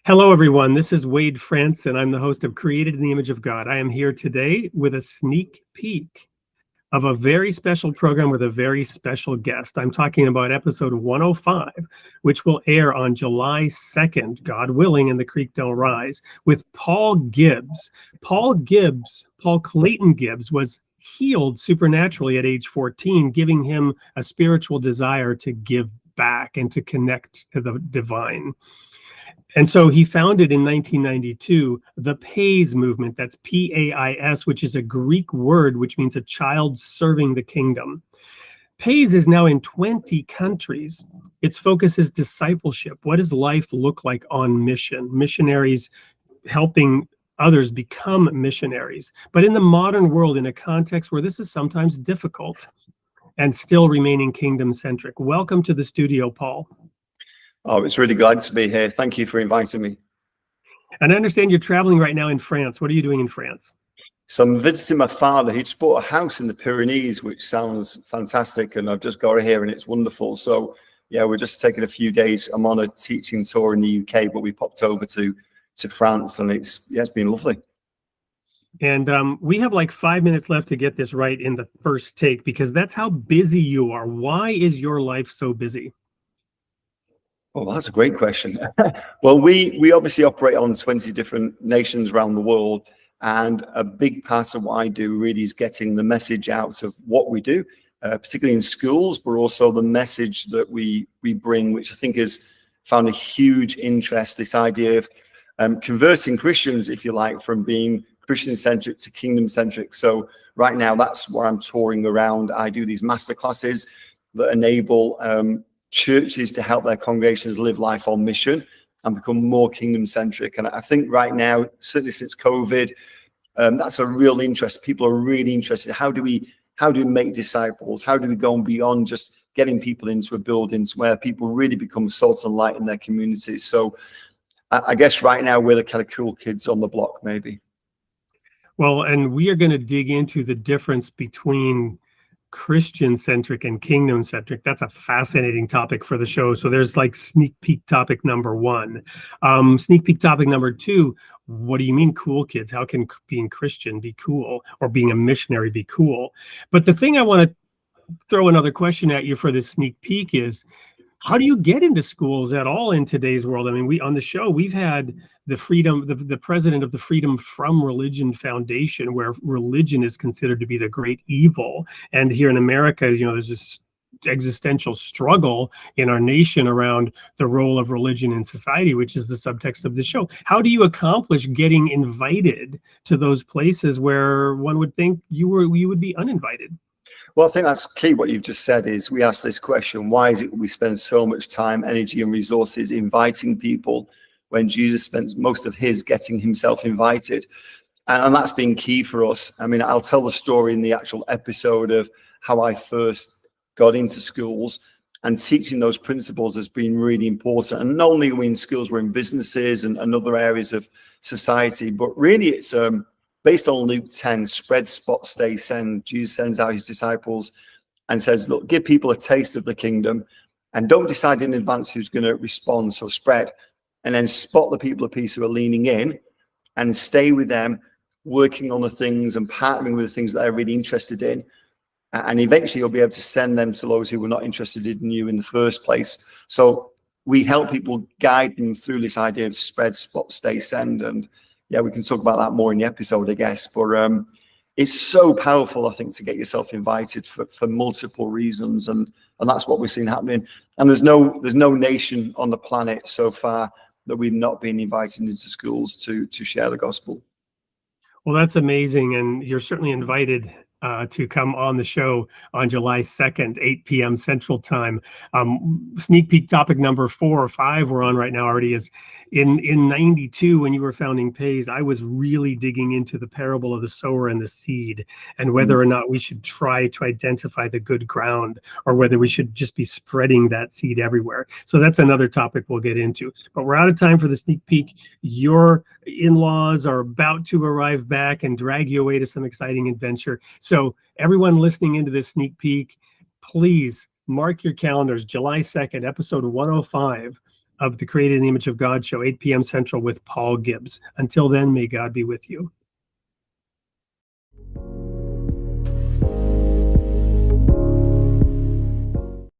Hello, everyone. This is Wade Franson. I'm the host of Created in the Image of God. I am here today with a sneak peek of a very special program with a very special guest. I'm talking about episode 105, which will air on July 2nd, God willing, and the creek don't rise, with Paul Gibbs. Paul Clayton Gibbs, was healed supernaturally at age 14, giving him a spiritual desire to give back and to connect to the divine. And so he founded in 1992 the Pais Movement. That's P-A-I-S, which is a Greek word which means a child serving the kingdom. Pais is now in 20 countries. Its focus is discipleship. What does life look like on mission? Missionaries helping others become missionaries. But in the modern world, in a context where this is sometimes difficult and still remaining kingdom-centric. Welcome to the studio, Paul. Oh, it's really glad to be here. Thank you for inviting me. And I understand you're traveling right now in France. What are you doing in France? So I'm visiting my father. He just bought a house in the Pyrenees, which sounds fantastic. And I've just got here and it's wonderful. So yeah, we're just taking a few days. I'm on a teaching tour in the UK, but we popped over to France and it's been lovely. And we have like 5 minutes left to get this right in the first take, because that's how busy you are. Why is your life so busy? Oh, that's a great question. Well, we obviously operate on 20 different nations around the world. And a big part of what I do really is getting the message out of what we do, particularly in schools, but also the message that we bring, which I think has found a huge interest, this idea of converting Christians, if you like, from being Christian-centric to kingdom-centric. So right now, that's where I'm touring around. I do these masterclasses that enable churches to help their congregations live life on mission and become more kingdom-centric. And I think right now, certainly since COVID, that's a real interest. People are really interested. How do we make disciples? How do we go beyond just getting people into a building to where people really become salt and light in their communities? So I guess right now we're the kind of cool kids on the block, maybe. Well, and we are going to dig into the difference between Christian-centric and kingdom-centric. That's a fascinating topic for the show. So there's like sneak peek topic number one. Sneak peek topic number two, what do you mean cool kids? How can being Christian be cool, or being a missionary be cool? But the thing I want to throw another question at you for this sneak peek is, how do you get into schools at all in today's world? I mean, we on the show, we've had the president of the Freedom from Religion Foundation, where religion is considered to be the great evil. And here in America, there's this existential struggle in our nation around the role of religion in society, which is the subtext of the show. How do you accomplish getting invited to those places where one would think you would be uninvited? Well, I think that's key. What you've just said is, we ask this question: why is it we spend so much time, energy, and resources inviting people when Jesus spends most of his getting himself invited? And that's been key for us. I mean, I'll tell the story in the actual episode of how I first got into schools, and teaching those principles has been really important. And not only are we in schools, we're in businesses and other areas of society, but really it's based on Luke 10, spread, spot, stay, send. Jesus sends out his disciples and says, look, give people a taste of the kingdom and don't decide in advance who's going to respond. So spread, and then spot the people of peace who are leaning in, and stay with them, working on the things and partnering with the things that they're really interested in. And eventually you'll be able to send them to those who were not interested in you in the first place. So we help people, guide them through this idea of spread, spot, stay, send. And yeah, we can talk about that more in the episode, I guess. But it's so powerful, I think, to get yourself invited for multiple reasons, and that's what we've seen happening. And there's no nation on the planet so far that we've not been invited into schools to share the gospel. Well, that's amazing, and you're certainly invited to come on the show on July 2nd, 8 p.m. Central Time. Sneak peek topic number 4 or 5 we're on right now already is, in 92, when you were founding Pais, I was really digging into the parable of the sower and the seed, and whether or not we should try to identify the good ground, or whether we should just be spreading that seed everywhere. So that's another topic we'll get into. But we're out of time for the sneak peek. Your in-laws are about to arrive back and drag you away to some exciting adventure. So everyone listening into this sneak peek, please mark your calendars. July 2nd, episode 105. of the Created in the Image of God show, 8 p.m. Central with Paul Gibbs. Until then, may God be with you.